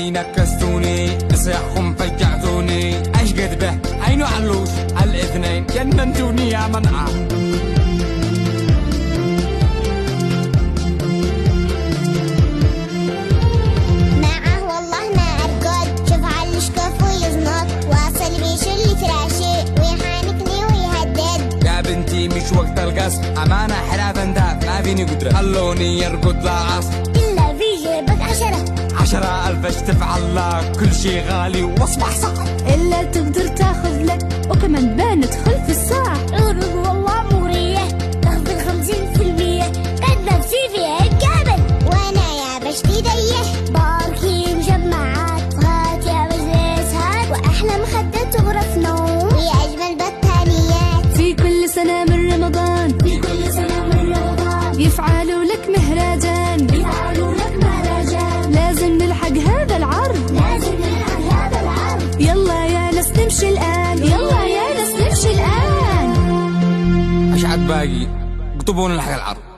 عمي نكستوني بصياحكم فجعتوني ايش قد به عينو علوش على الاثنين جننتوني يا منعه مش وقت القص أمانة حرافا ده ما فيني قدرة خلوني يرقد لا عصر إلا في جيبك 10,000 ايش تفعل لك كل شي غالي واصبح صعب إلا تقدر تاخذ لك وكمان بندخل في الساعة عروض والله مغرية تاخذ 50% قد نفسي فيها الكامل وأنا يا بشتي ديه باركي مجمعات هات يا مجلس هات وأحلى مخدة تغرف نوم وأجمل بطانيات في كل سنة من رمضان يفعلوا لك مهرجان لازم نلحق هذا العرض يلا يا ناس نمشي الآن ايش عاد باقي اكتبوا نلحق العرض